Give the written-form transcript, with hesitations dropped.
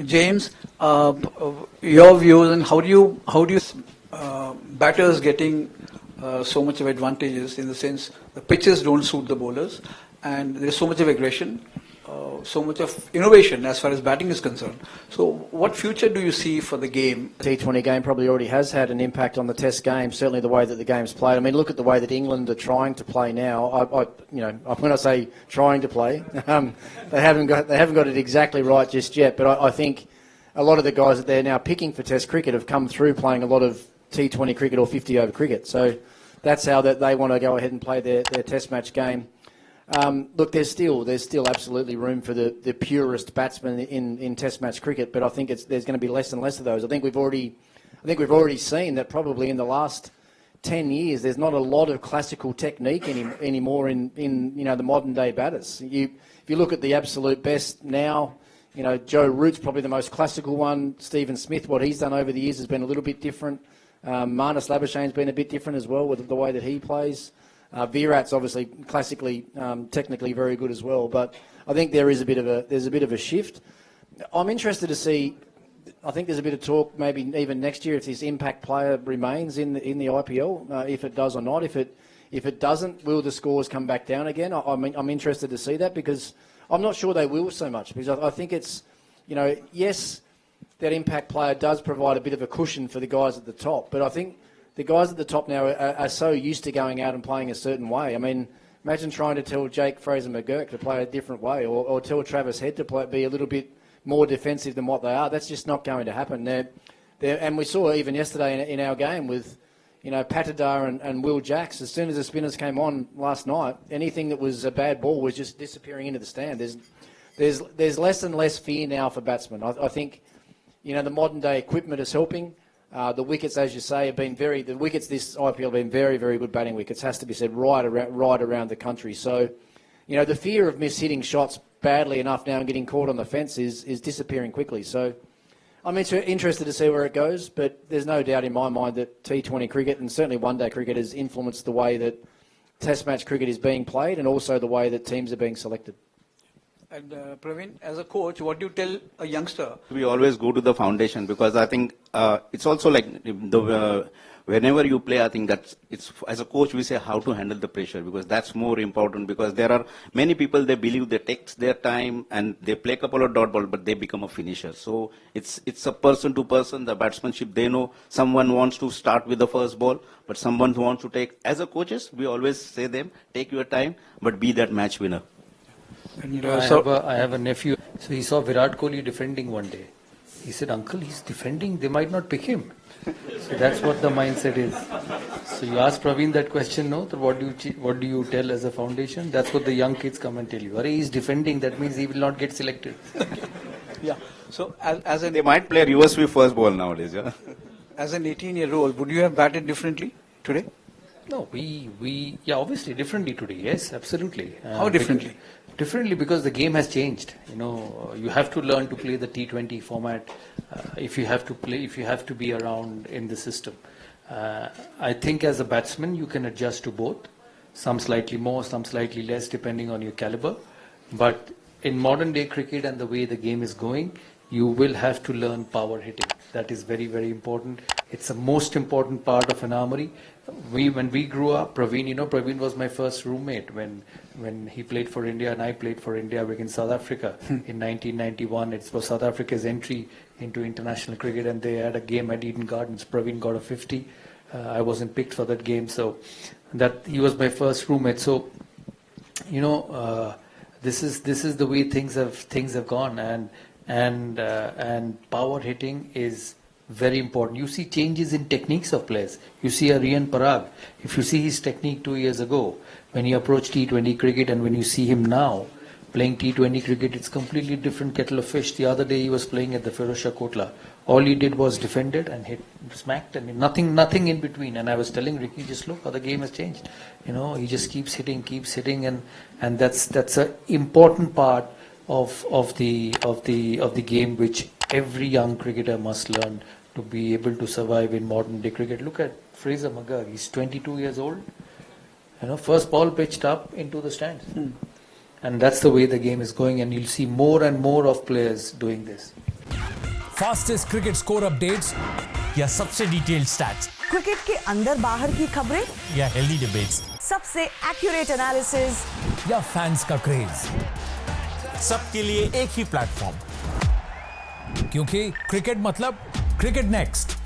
James, your views and how do you batters getting so much of advantages in the sense the pitches don't suit the bowlers and there's so much of aggression, so much of innovation as far as batting is concerned. So what future do you see for the game? T20 game probably already has had an impact on the Test game, certainly the way that the game's played. I mean, look at the way that England are trying to play now. When I say trying to play, they haven't got it exactly right just yet, but I think a lot of the guys that they're now picking for Test cricket have come through playing a lot of T20 cricket or 50-over cricket. So that's how that they want to go ahead and play their Test match game. Look, there's still absolutely room for the purest batsmen in Test match cricket, but I think there's going to be less and less of those. I think we've already seen that probably in the last 10 years there's not a lot of classical technique anymore in the modern day batters. If you look at the absolute best now, Joe Root's probably the most classical one. Stephen Smith, what he's done over the years has been a little bit different. Marnus Labuschagne's been a bit different as well with the way that he plays. Virat's obviously classically, technically very good as well, but I think there's a bit of a shift. I'm interested to see. I think there's a bit of talk, maybe even next year, if this impact player remains in the IPL, if it does or not. If it doesn't, will the scores come back down again? I'm interested to see that because I'm not sure they will so much because I think it's, yes, that impact player does provide a bit of a cushion for the guys at the top, but I think the guys at the top now are so used to going out and playing a certain way. I mean, imagine trying to tell Jake Fraser-McGurk to play a different way or tell Travis Head to be a little bit more defensive than what they are. That's just not going to happen. And we saw even yesterday in our game with, Patidar and Will Jacks, as soon as the spinners came on last night, anything that was a bad ball was just disappearing into the stand. There's less and less fear now for batsmen. I think, the modern day equipment is helping. The wickets, as you say, have been the wickets this IPL have been very, very good batting wickets, has to be said, right around the country. So, the fear of hitting shots badly enough now and getting caught on the fence is disappearing quickly. So, I'm interested to see where it goes, but there's no doubt in my mind that T20 cricket and certainly one-day cricket has influenced the way that Test match cricket is being played and also the way that teams are being selected. And Praveen, as a coach, what do you tell a youngster? We always go to the foundation because I think it's also like whenever you play, I think it's as a coach we say how to handle the pressure because that's more important because there are many people they believe they take their time and they play a couple of dot ball but they become a finisher. So it's a person to person, the batsmanship, they know someone wants to start with the first ball but someone wants to take, as a coaches we always say them, take your time but be that match winner. And I have a nephew. So he saw Virat Kohli defending one day. He said, "Uncle, he's defending. They might not pick him." So that's what the mindset is. So you ask Praveen that question, no? What do you tell as a foundation? That's what the young kids come and tell you. Arey, he's defending. That means he will not get selected. Yeah. So they might play reverse sweep first ball nowadays. Yeah. As an 18-year-old, would you have batted differently today? No, obviously differently today. Yes, absolutely. How differently? Differently because the game has changed. You have to learn to play the T20 format if you have to be around in the system. I think as a batsman you can adjust to both, some slightly more, some slightly less depending on your caliber. But in modern day cricket and the way the game is going, you will have to learn power hitting. That is very, very important. It's the most important part of an armory. When we grew up, Praveen was my first roommate when he played for India and I played for India against South Africa in 1991. It was South Africa's entry into international cricket and they had a game at Eden Gardens. Praveen got a 50. I wasn't picked for that game, so he was my first roommate. So, this is the way things have gone and power hitting is very important. You see changes in techniques of players. You see Rian Parag. If you see his technique 2 years ago when he approached T20 cricket and when you see him now playing T20 cricket, it's completely different kettle of fish. The other day he was playing at the Firozshah Kotla. All he did was defended and hit, smacked, and nothing in between. And I was telling Ricky, just look how the game has changed. He just keeps hitting, and that's an important part of the game which every young cricketer must learn to be able to survive in modern day cricket. Look at Fraser-McGurk. He's 22 years old. First ball pitched up into the stands. And that's the way the game is going, and you'll see more and more of players doing this. Fastest cricket score updates या सबसे detailed stats, cricket के अंदर बाहर की खबरें या healthy debates, सबसे accurate analysis या फैंस का क्रेज, सबके लिए एक ही प्लेटफॉर्म, क्योंकि क्रिकेट मतलब क्रिकेट नेक्स्ट।